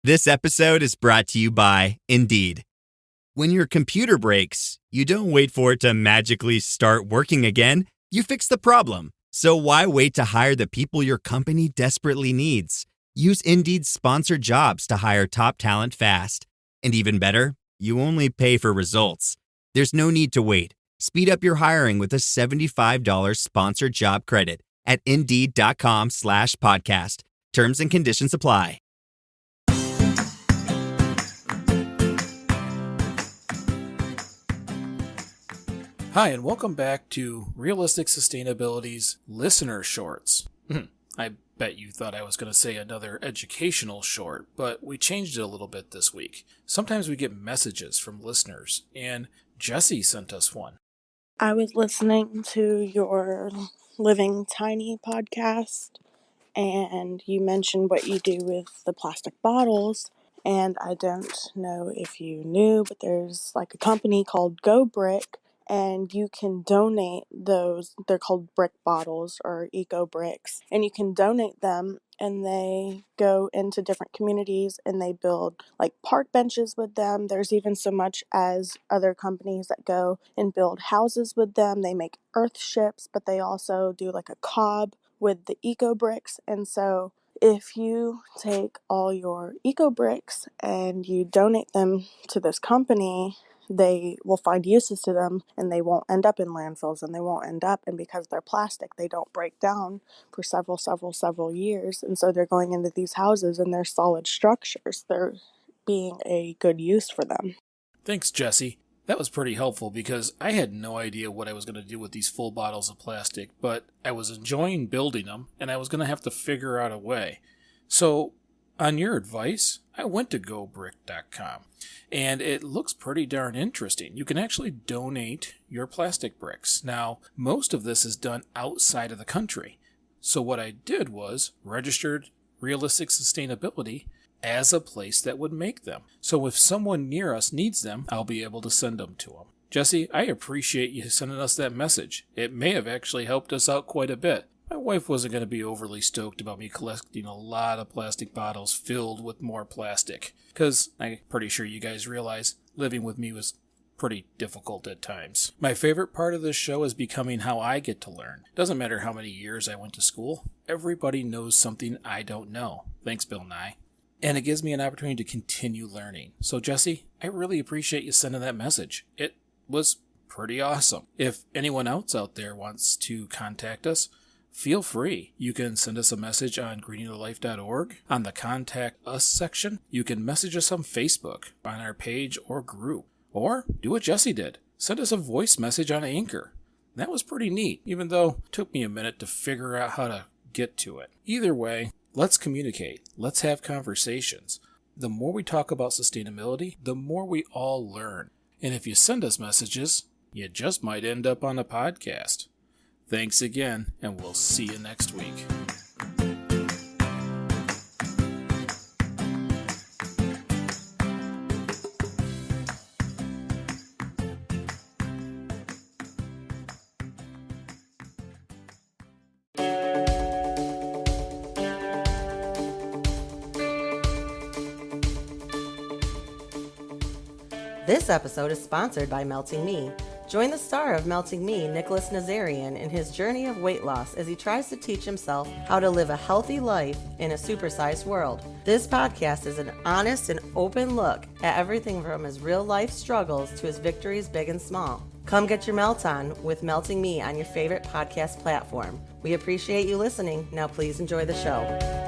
This episode is brought to you by Indeed. When your computer breaks, you don't wait for it to magically start working again. You fix the problem. So why wait to hire the people your company desperately needs? Use Indeed's sponsored jobs to hire top talent fast. And even better, you only pay for results. There's no need to wait. Speed up your hiring with a $75 sponsored job credit at Indeed.com/podcast. Terms and conditions apply. Hi, and welcome back to Realistic Sustainability's Listener Shorts. I bet you thought I was going to say another educational short, but we changed it a little bit this week. Sometimes we get messages from listeners, and Jessie sent us one. I was listening to your Living Tiny podcast, and you mentioned what you do with the plastic bottles. And I don't know if you knew, but there's like a company called GoBrik, and you can donate those. They're called brick bottles or eco bricks, and you can donate them, and they go into different communities and they build like park benches with them. There's even so much as other companies that go and build houses with them. They make earth ships, but they also do like a cob with the eco bricks. And so if you take all your eco bricks and you donate them to this company, they will find uses to them, and they won't end up in landfills, and they won't end up, and because they're plastic, they don't break down for several years. And so they're going into these houses and they're solid structures. They're being a good use for them. Thanks, Jessie. That was pretty helpful because I had no idea what I was going to do with these full bottles of plastic, but I was enjoying building them, and I was going to have to figure out a way. So, on your advice, I went to GoBrik.com, and it looks pretty darn interesting. You can actually donate your plastic bricks. Now, most of this is done outside of the country. So what I did was registered Realistic Sustainability as a place that would make them. So if someone near us needs them, I'll be able to send them to them. Jessie, I appreciate you sending us that message. It may have actually helped us out quite a bit. My wife wasn't going to be overly stoked about me collecting a lot of plastic bottles filled with more plastic, because I'm pretty sure you guys realize living with me was pretty difficult at times. My favorite part of this show is becoming how I get to learn. Doesn't matter how many years I went to school, everybody knows something I don't know. Thanks, Bill Nye. And it gives me an opportunity to continue learning. So Jessie, I really appreciate you sending that message. It was pretty awesome. If anyone else out there wants to contact us, feel free. You can send us a message on greeningthelife.org on the Contact Us section. You can message us on Facebook, on our page or group. Or do what Jessie did. Send us a voice message on Anchor. That was pretty neat, even though it took me a minute to figure out how to get to it. Either way, let's communicate. Let's have conversations. The more we talk about sustainability, the more we all learn. And if you send us messages, you just might end up on a podcast. Thanks again, and we'll see you next week. This episode is sponsored by Melting Me. Join the star of Melting Me, Nicholas Nazarian, in his journey of weight loss as he tries to teach himself how to live a healthy life in a supersized world. This podcast is an honest and open look at everything from his real-life struggles to his victories big and small. Come get your melt on with Melting Me on your favorite podcast platform. We appreciate you listening. Now please enjoy the show.